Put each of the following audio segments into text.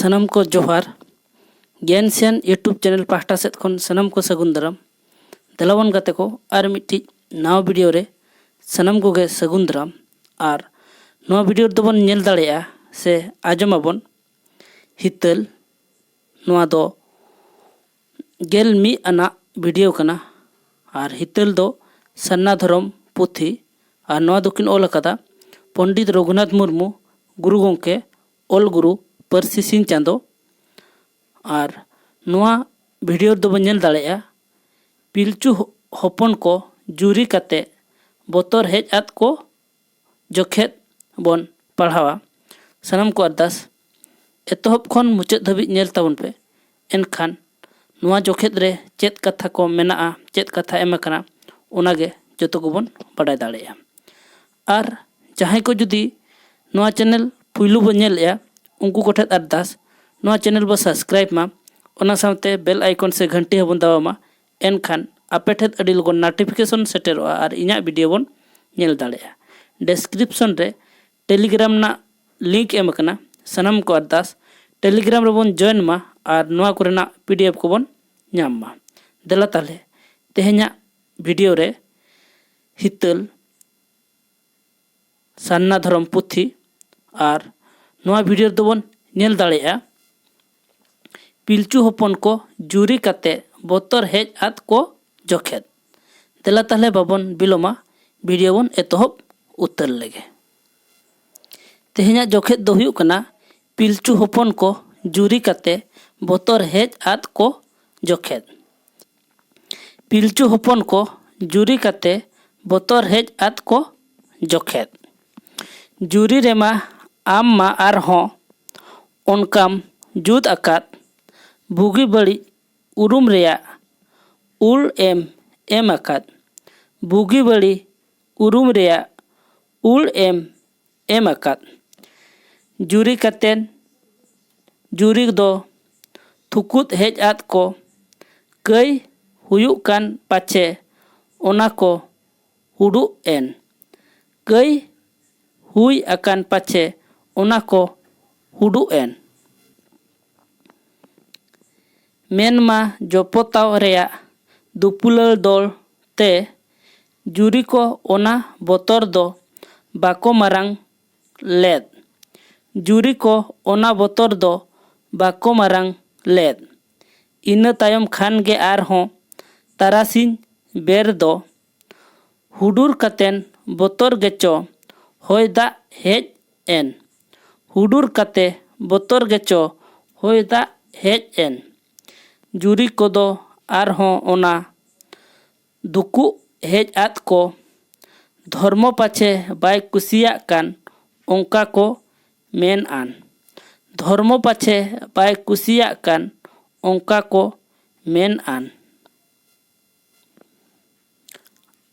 सनम को जोहार ज्ञानसियान YouTube channel पाहटा सेद खन सनम को सगुन दाराम देलावन गाते को आर मिट्टी नवा वीडियो रे सनम को गे सगुन दाराम और नवा वीडियो दोबन नेल दाड़ेया से आजमाबन हितल नवा दो गेल मी आना वीडियो कना और हितल दो सन्ना धरम पुथी और नवा दोकिन ओल अकादा पंडित रघुनाथ मुर्मू गुरु गोंके ओल गुरु परसी सिंह चांदो और नवा वीडियो दो बन नेल दाड़ेया पिलचू हपन को जुरी काते बोतर हेज आत को जोखेत बन पढ़ावा सनम को अरदास एतहब खन मुचाद धाबी नेल ताबन पे एनखान नवा जोखेत रे चेत कथा को मेना चेत कथा एम कना ओनागे जतो कोबन बाडाय दाड़ेया और जहां को जुदी नवा चैनल पुइलू बन नेलया उनको कोठे अरदास नवा चैनल बो सब्सक्राइब मा ओना सामते बेल आइकन से घंटी हबन दावामा एनखान आपे ठेत अडी लगन नोटिफिकेशन सेटेरोआ और इना वीडियो बन नेल दाड़ेया डिस्क्रिप्शन रे टेलीग्राम ना लिंक एम कना सनम को अरदास टेलीग्राम रे बन जॉइन मा और नवा कोरेना पीडीएफ को बन नाम मा देला ताले तेहेन्या वीडियो रे हितल सन्ना धरम पुथी और नवा वीडियो दोबन नेल दाड़ेया पिलचू हपन को जुरी काते बोतर हेज आत को जोखेत देला ताले बाबन बिलोमा वीडियो बन एतहब उतर लेगे तेहेन्या जोखेत दो हुयुग कना पिलचू हपन को जुरी काते बोतर हेज आत को जोखेत पिलचू हपन को जुरी काते बोतर हेज आत को जोखेत जुरी रेमा आम मा आरहों ओनकाम जुद आकात बुगी बड़ी उरुम रेया उल एम आकात बुगी बड़ी उरुम रेया उल एम आकात जुरी कातेन जुरी दो थुकुत हेज आत को कई हुयुग कान पाछे ओना को हुडु एन कई हुई अकान पाछे ओना को हुडु एन मेनमा जोपोताव रेया दुपुलर दल ते जुरी को ओना बोतर दो बाको मारांग लेद जुरी को ओना बोतर दो बाको मारांग लेद इना तायम खान गे आरहों तारासिन बेर दो हुडुर कातेन बोतर गेचो होय दा हेज एन हुडुर काते बोतर गेचो होय दा हेज एन जुरी को दो आरहों ओना दुकु हेज आत को धर्म पाछे बाय कुसिया कान ओंका को मेन आन धर्म पाछे बाय कुसिया कान ओंका को मेन आन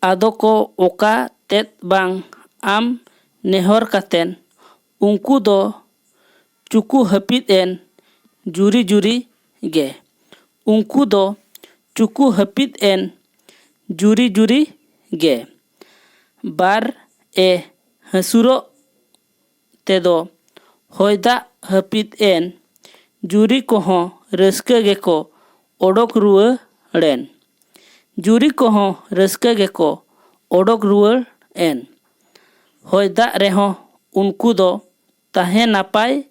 आदो को ओका तेत बांग आम नेहर कातेन उनको दो चुकु हपित एन जुरी जुरी गे उनको दो चुकु हपित एन जुरी जुरी गे बार ए हसुरो तेदो होयदा हपित एन जुरी कोहों रस्के गेको ओडोक रुवाड़ेन जुरी कोहों रस्के गेको ओडोक रुवाड़ एन होयदा रेहों उनको दो ताहे नापाय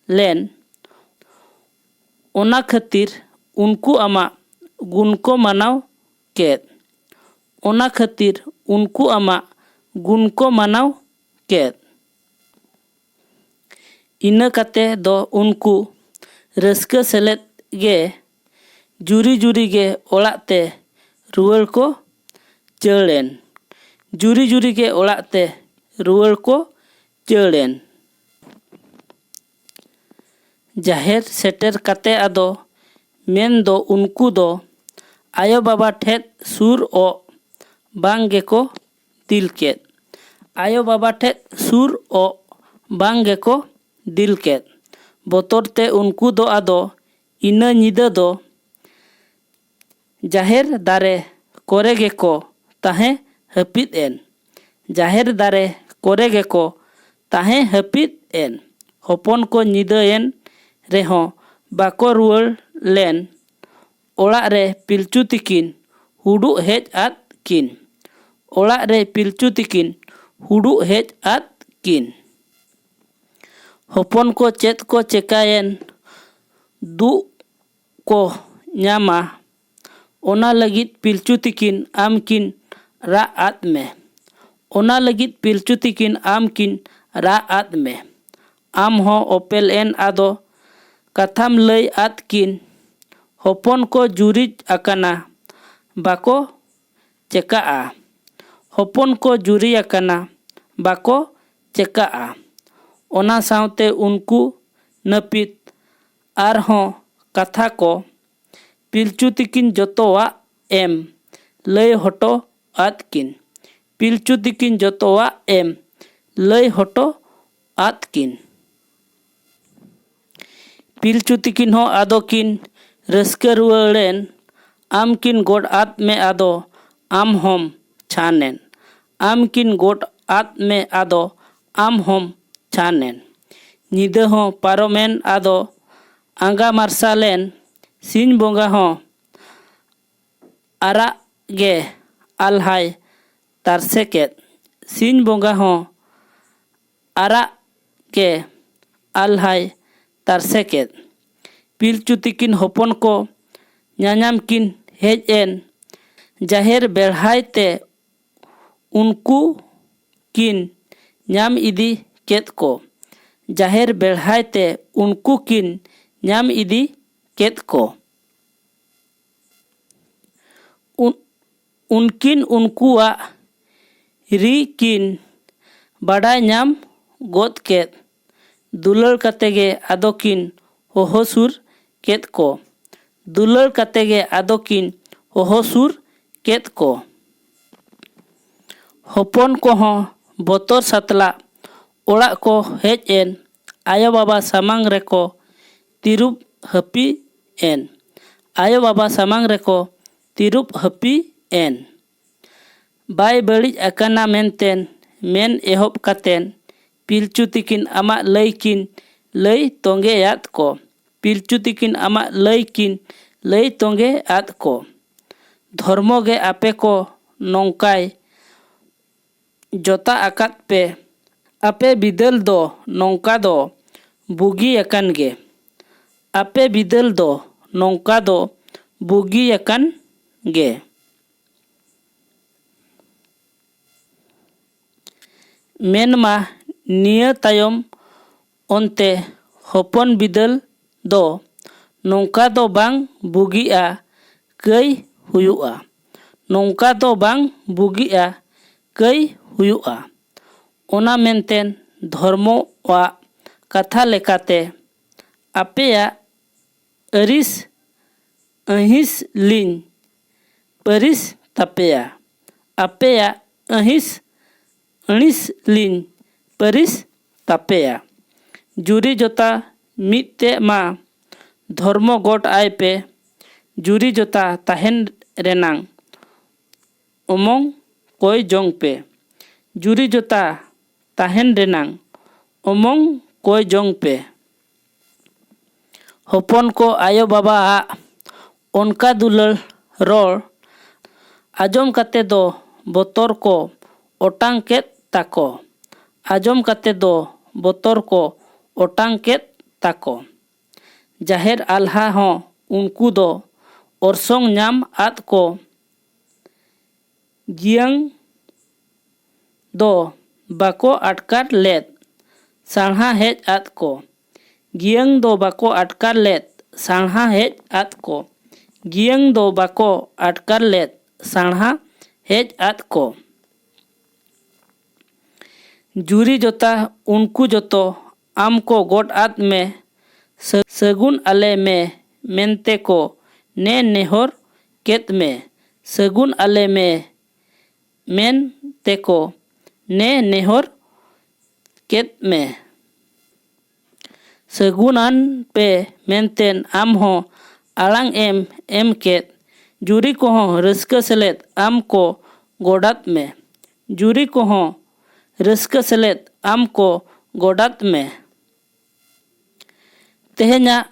लेन ओना खातिर उनको आमा गुण को मानाव केद ओना खातिर उनको आमा गुण को मानाव केद इना काते दो उनको रस्के सेलेद गे जुरी जुरी गे ओड़ाते रुवाड़ को चढ़ेन जुरी जुरी गे ओड़ाते रुवाड़ को चढ़ेन जाहेर सेटर काते आदो मेन दो उनको दो आयो बाबा ठेत सुर ओ बांग गेको दिल केद आयो बाबा ठेत सुर ओ बांग गेको दिल केद बोतर ते उनको दो आदो इना निदा दो जाहेर दारे कोरे गेको ताहे हपित एन जाहेर दारे कोरे गेको ताहे हपित एन हपन को निदा एन ᱨᱮᱦᱚᱸ ᱵᱟᱠᱚ ᱨᱩᱣᱟᱹᱲ ᱞᱮᱱ ᱚᱲᱟᱜ ᱨᱮ ᱯᱤᱞᱪᱩ ᱛᱤᱠᱤᱱ ᱦᱩᱰᱩᱜ ᱦᱮᱡ ᱟᱫ ᱠᱤᱱ᱾ ᱚᱲᱟᱜ ᱨᱮ ᱯᱤᱞᱪᱩ ᱛᱤᱠᱤᱱ ᱦᱩᱰᱩᱜ ᱦᱮᱡ ᱟᱫ ᱠᱤᱱ᱾ ᱦᱚᱯᱚᱱ ko ᱪᱮᱫ ᱠᱚ ᱪᱮᱠᱟᱭᱮᱱ ᱫᱩᱜ ko ᱧᱟᱢᱟ ᱚᱱᱟ ᱞᱟᱹᱜᱤᱫ ᱯᱤᱞᱪᱩ ᱛᱤᱠᱤᱱ ᱟᱢ ᱠᱤᱱ ᱨᱟᱜ ᱟᱫ ᱢᱮ᱾ ᱚᱱᱟ ᱞᱟᱹᱜᱤᱫ ᱯᱤᱞᱪᱩ ᱛᱤᱠᱤᱱ ᱟᱢ ᱠᱤᱱ ᱨᱟᱜ ᱟᱫ ᱢᱮ᱾ ᱟᱢ ᱦᱚᱸ ᱚᱯᱮᱞ ᱮᱱ ᱟᱫᱚ ᱠᱟᱛᱷᱟᱢ ᱞᱟᱹᱭ ᱟᱫ ᱠᱤᱱ᱾ ᱦᱚᱯᱚᱱ ko ᱡᱩᱨᱤᱡ ᱟᱠᱟᱱᱟ ᱵᱟᱠᱚ ᱪᱮᱠᱟᱜᱼᱟ᱾ ᱦᱚᱯᱚᱱ ko ᱡᱩᱨᱤ ᱟᱠᱟᱱᱟ ᱵᱟᱠᱚ ᱪᱮᱠᱟᱜᱼᱟ᱾ ᱚᱱᱟ ᱥᱟᱶᱛᱮ ᱩᱱᱠᱩ ᱱᱟᱹᱯᱤᱛ ᱟᱨᱦᱚᱸ ᱠᱟᱛᱷᱟ ᱠᱚ ᱯᱤᱞᱪᱩ ᱛᱤᱠᱤᱱ ᱡᱚᱛᱚᱣᱟᱜ ᱮᱢ ᱞᱟᱹᱭ ᱦᱚᱴᱚ ᱟᱫ ᱠᱤᱱ᱾ ᱯᱤᱞᱪᱩ ᱛᱤᱠᱤᱱ ᱡᱚᱛᱚᱣᱟᱜ ᱮᱢ ᱞᱟᱹᱭ ᱦᱚᱴᱚ ᱟᱫ ᱠᱤᱱ᱾ ᱯᱤᱞᱪᱩ ᱛᱤᱠᱤᱱ ᱦᱚᱸ ᱟᱫᱚ ᱠᱤᱱ ᱨᱟᱹᱥᱠᱟᱹ ᱨᱩᱣᱟᱹᱲᱮᱱ᱾ ᱟᱢ ᱠᱤᱱ ᱜᱚᱰ ᱟᱫ ᱢᱮ ᱟᱫᱚ ᱟᱢ ᱦᱚᱢ ᱪᱷᱟᱱᱮᱱ᱾ ᱟᱢ ᱠᱤᱱ ᱜᱚᱰ ᱟᱫ ᱢᱮ ᱟᱫᱚ ᱟᱢ ᱦᱚᱢ ᱪᱷᱟᱱᱮᱱ᱾ ᱧᱤᱫᱟᱹ ᱦᱚᱸ ᱯᱟᱨᱚᱢᱮᱱ ᱟᱫᱚ ᱟᱸᱜᱟ ᱢᱟᱨᱥᱟᱞᱮᱱ᱾ ᱥᱤᱧ ᱵᱚᱸᱜᱟ ᱦᱚᱸ ᱟᱨᱟᱜ ᱜᱮ ᱟᱞᱦᱟᱭ ᱛᱟᱨᱥᱮ ᱠᱮᱫ᱾ ᱥᱤᱧ ᱵᱚᱸᱜᱟ ᱦᱚᱸ ᱟᱨᱟᱜ ᱜᱮ ᱟᱞᱦᱟᱭ ᱛᱟᱨᱥᱮ ᱠᱮᱫ᱾ ᱯᱤᱞᱪᱩ ᱛᱤᱠᱤᱱ ᱦᱚᱯᱚᱱ ko ᱧᱟᱧᱟᱢ ᱠᱤᱱ ᱦᱮᱡ ᱮᱱ ᱡᱟᱦᱮᱨ ᱵᱮᱲᱦᱟᱭ ᱛᱮ ᱩᱱᱠᱩ ᱠᱤᱱ ᱧᱟᱢ ᱤᱫᱤ ᱠᱮᱫ ᱠᱚ᱾ ᱡᱟᱦᱮᱨ ᱵᱮᱲᱦᱟᱭ ᱛᱮ ᱩᱱᱠᱩ ᱠᱤᱱ ᱧᱟᱢ ᱤᱫᱤ ᱠᱮᱫ ᱠᱚ᱾ ᱩᱱᱠᱤᱱ ᱩᱱᱠᱩᱣᱟᱜ ᱨᱤ ᱠᱤᱱ ᱵᱟᱰᱟᱭ ᱧᱟᱢ ᱜᱚᱫ ᱠᱮᱫ᱾ ᱫᱩᱞᱟᱹᱲ ᱠᱟᱛᱮ ᱜᱮ ᱟᱫᱚ ᱠᱤᱱ ᱦᱚᱦᱚ ᱥᱩᱨ ᱠᱮᱫ ᱠᱚ᱾ ᱫᱩᱞᱟᱹᱲ ᱠᱟᱛᱮ ᱜᱮ ᱟᱫᱚ ᱠᱤᱱ ᱦᱚᱦᱚ ᱥᱩᱨ ᱠᱮᱫ ᱠᱚ᱾ ᱦᱚᱯᱚᱱ ᱠᱚᱦᱚᱸ ᱵᱚᱛᱚᱨ ᱥᱟᱛᱞᱟᱜ ᱚᱲᱟᱜ ᱠᱚ ᱦᱮᱡ ᱮᱱ᱾ ᱟᱭᱳ ᱵᱟᱵᱟ ᱥᱟᱢᱟᱝ ᱨᱮᱠᱚ ᱛᱤᱨᱩᱯ ᱦᱟᱹᱯᱤ ᱮᱱ᱾ ᱟᱭᱳ ᱵᱟᱵᱟ ᱥᱟᱢᱟᱝ ᱨᱮᱠᱚ ᱛᱤᱨᱩᱯ ᱦᱟᱹᱯᱤ ᱮᱱ᱾ ᱵᱟᱭ ᱵᱟᱹᱲᱤᱡ ᱟᱠᱟᱱᱟ ᱢᱮᱱᱛᱮᱱ ᱢᱮᱱ ᱮᱦᱚᱵ ᱠᱟᱛᱮᱱ ᱯᱤᱞᱪᱩ ᱛᱤᱠᱤᱱ ᱟᱢᱟᱜ ᱞᱟᱹᱭ ᱠᱤᱱ ᱞᱟᱹᱭ ᱛᱚᱸᱜᱮ ᱟᱫ ᱠᱚ᱾ ᱯᱤᱞᱪᱩ ᱛᱤᱠᱤᱱ ᱟᱢᱟᱜ ᱞᱟᱹᱭ ᱠᱤᱱ ᱞᱟᱹᱭ ᱛᱚᱸᱜᱮ ᱟᱫ ᱠᱚ᱾ ᱫᱷᱚᱨᱢᱚ ᱜᱮ ᱟᱯᱮ ko ᱱᱚᱝᱠᱟᱭ ᱡᱚᱛᱟ ᱟᱠᱟᱫ ᱯᱮ᱾ ᱟᱯᱮ ᱵᱤᱫᱟᱹᱞ ᱫᱚ ᱱᱚᱝᱠᱟ ᱫᱚ ᱵᱩᱜᱤ ᱟᱠᱟᱱ ᱜᱮ᱾ ᱟᱯᱮ ᱵᱤᱫᱟᱹᱞ ᱫᱚ ᱱᱚᱝᱠᱟ ᱫᱚ ᱵᱩᱜᱤ ᱟᱠᱟᱱ ᱜᱮ᱾ ᱢᱮᱱᱢᱟ ᱱᱤᱭᱟᱹ ᱛᱟᱭᱚᱢ ᱚᱱᱛᱮ ᱦᱚᱯᱚᱱ ᱵᱤᱫᱟᱹᱞ ᱫᱚ ᱱᱚᱝᱠᱟ ᱫᱚ ᱵᱟᱝ ᱵᱩᱜᱤᱜᱼᱟ ᱠᱟᱹᱭ ᱦᱩᱭᱩᱜᱼᱟ᱾ ᱱᱚᱝᱠᱟ ᱫᱚ ᱵᱟᱝ ᱵᱩᱜᱤᱜᱼᱟ ᱠᱟᱹᱭ ᱦᱩᱭᱩᱜᱼᱟ᱾ ᱚᱱᱟ ᱢᱮᱱᱛᱮᱱ ᱫᱷᱚᱨᱢᱚᱣᱟᱜ ᱠᱟᱛᱷᱟ ᱞᱮᱠᱟᱛᱮ ᱟᱯᱮᱭᱟᱜ ᱟᱹᱨᱤᱥ ᱟᱹᱦᱤᱸᱥ ᱞᱤᱧ ᱯᱟᱹᱨᱤᱥ ᱛᱟᱯᱮᱭᱟ᱾ ᱟᱯᱮᱭᱟᱜ ᱟᱹᱦᱤᱸᱥ ᱟᱹᱲᱤᱥ ᱞᱤᱧ ᱯᱟᱹᱨᱤᱥ ᱛᱟᱯᱮᱭᱟ᱾ ᱡᱩᱨᱤ ᱡᱚᱛᱟ ᱢᱤᱫᱛᱮ ᱢᱟ ᱫᱷᱚᱨᱢᱚ ᱜᱚᱰ ᱟᱭ ᱯᱮ᱾ ᱡᱩᱨᱤ ᱡᱚᱛᱟ ᱛᱟᱦᱮᱱ ᱨᱮᱱᱟᱝ ᱚᱢᱚᱝ ᱠᱚᱭ ᱡᱚᱝ ᱯᱮ᱾ ᱡᱩᱨᱤ ᱡᱚᱛᱟ ᱛᱟᱦᱮᱱ ᱨᱮᱱᱟᱝ ᱚᱢᱚᱝ ᱠᱚᱭ ᱡᱚᱝ ᱯᱮ᱾ ᱦᱚᱯᱚᱱ ko ᱟᱭᱳ ᱵᱟᱵᱟᱣᱟᱜ ᱚᱱᱠᱟ ᱫᱩᱞᱟᱹᱲ ᱨᱚᱲ ᱟᱸᱡᱚᱢ ᱠᱟᱛᱮ ᱫᱚ ᱵᱚᱛᱚᱨ ko ᱚᱴᱟᱝ ᱠᱮᱫ ᱛᱟᱠᱚ᱾ ᱟᱸᱡᱚᱢ ᱠᱟᱛᱮ ᱫᱚ ᱵᱚᱛᱚᱨ ko ᱚᱴᱟᱝ ᱠᱮᱫ ᱛᱟᱠᱚ᱾ ᱡᱟᱦᱮᱨ ᱟᱞᱦᱟ ᱦᱚᱸ ᱩᱱᱠᱩ ᱫᱚ ᱚᱨᱥᱚᱝ ᱧᱟᱢ ᱟᱫ ᱠᱚ᱾ ᱡᱤᱭᱟᱹᱝ ᱫᱚ ᱵᱟᱠᱚ ᱟᱴᱠᱟᱨ ᱞᱮᱫ ᱥᱟᱲᱦᱟ ᱦᱮᱡ ᱟᱫ ᱠᱚ᱾ ᱜᱤᱭᱟᱹᱝ ᱫᱚ ᱵᱟᱠᱚ ᱟᱴᱠᱟᱨ ᱞᱮᱫ ᱥᱟᱲᱦᱟ ᱦᱮᱡ ᱟᱫ ᱠᱚ᱾ ᱜᱤᱭᱟᱹᱝ ᱫᱚ ᱵᱟᱠᱚ ᱟᱴᱠᱟᱨ ᱞᱮᱫ ᱥᱟᱲᱦᱟ ᱦᱮᱡ ᱟᱫ ᱠᱚ᱾ ᱡᱩᱨᱤ ᱡᱚᱛᱟ ᱩᱱᱠᱩ ᱡᱚᱛᱚ ᱟᱢ ko ᱜᱚᱰ ᱟᱫ ᱢᱮ ᱥᱟᱹᱜᱩᱱ ᱟᱞᱮ ᱢᱮ ᱢᱮᱱᱛᱮ ko ᱱᱮ ᱱᱮᱦᱚᱨ ᱠᱮᱫ ᱢᱮ᱾ ᱥᱟᱹᱜᱩᱱ ᱟᱞᱮ ᱢᱮ ᱢᱮᱱ ᱛᱮᱠᱚ ᱱᱮ ᱱᱮᱦᱚᱨ ᱠᱮᱫ ᱢᱮ᱾ ᱥᱟᱹᱜᱩᱱᱟᱱ ᱯᱮ ᱢᱮᱱᱛᱮᱱ ᱟᱢ ᱦᱚᱸ ᱟᱲᱟᱝ ᱮᱢ ᱠᱮᱫ᱾ ᱡᱩᱨᱤ ᱠᱚᱦᱚᱸ ᱨᱟᱹᱥᱠᱟᱹ ᱥᱮᱞᱮᱫ ᱟᱢ ko ᱜᱚᱰᱟᱫ ᱢᱮ᱾ ᱡᱩᱨᱤ ᱠᱚᱦᱚᱸ ᱨᱟᱹᱥᱠᱟᱹ ᱥᱮᱞᱮᱫ ᱟᱢ ko ᱜᱚᱰᱟᱫ ᱢᱮ᱾ ᱛᱮᱦᱮᱧᱟᱜ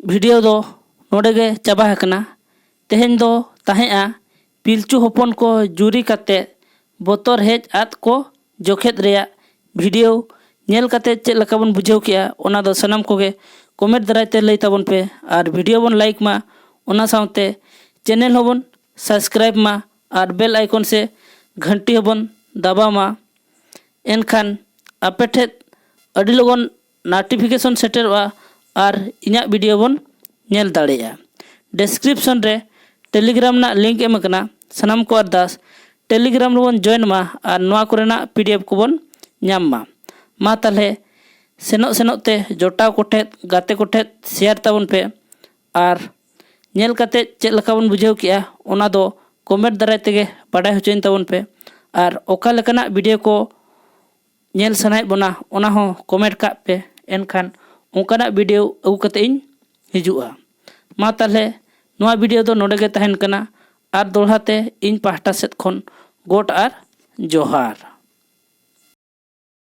ᱵᱷᱤᱰᱤᱭᱳ ᱫᱚ ᱱᱚᱰᱮ ᱜᱮ ᱪᱟᱵᱟ ᱟᱠᱟᱱᱟ। ᱛᱮᱦᱮᱧ ᱫᱚ ᱛᱟᱦᱮᱸᱜᱼᱟ ᱯᱤᱞᱪᱩ ᱦᱚᱯᱚᱱ ᱠᱚ ᱡᱩᱨᱤ ᱠᱟᱛᱮ ᱵᱚᱛᱚᱨ ᱦᱮᱡ ᱟᱫ ᱠᱚ ᱡᱚᱠᱷᱮᱫ ᱨᱮᱭᱟᱜ ᱵᱷᱤᱰᱤᱭᱳ ᱧᱮᱞ ᱠᱟᱛᱮ ᱪᱮᱫ ᱞᱮᱠᱟ ᱵᱚᱱ ᱵᱩᱡᱷᱟᱹᱣ ᱠᱮᱜᱼᱟ ᱚᱱᱟ ᱫᱚ ᱥᱟᱱᱟᱢ ᱠᱚᱜᱮ ᱠᱚᱢᱮᱱᱴ ᱫᱟᱨᱟᱭ ᱛᱮ ᱞᱟᱹᱭ ᱛᱟᱵᱚᱱ ᱯᱮ ᱟᱨ ᱵᱷᱤᱰᱤᱭᱳ ᱵᱚᱱ ᱞᱟᱭᱤᱠ ᱢᱟ ᱚᱱᱟ ᱥᱟᱶᱛᱮ ᱪᱮᱱᱮᱞ ᱦᱚᱸᱵᱚन ᱥᱟᱵᱥᱠᱨᱟइब मा और बेल आइकन से घंटी हबन दबाव मा एनखान आपे ठेद अडी लगन नोटिफिकेशन सेटरवा और इना वीडियो बन नेल दाड़ेया। डिस्क्रिप्शन रे टेलीग्राम ना लिंक एम कना सनाम को अरदास टेलीग्राम बन जॉइन मा और नोआ कोरेना पीडीएफ को बन नाम मा ताले सेनो ते जोटाव कोठेद गाते कोठेद शेयर ताबन पे और नेल काते चेक लका बन बुझाव किया ओना दो कमेंट दाराय तेगे बाडाय होचोइन ताबन पे और ओका लेकाना वीडियो को नेल सनाय बना ओना हो कमेंट का पे एनखान ओंकाना वीडियो अगु कते इन हिजुआ। मा ताले नोआ वीडियो दो नोडे गे तहन कना और दोड़ाते इन पाहटा सेद खन गोट और जोहार।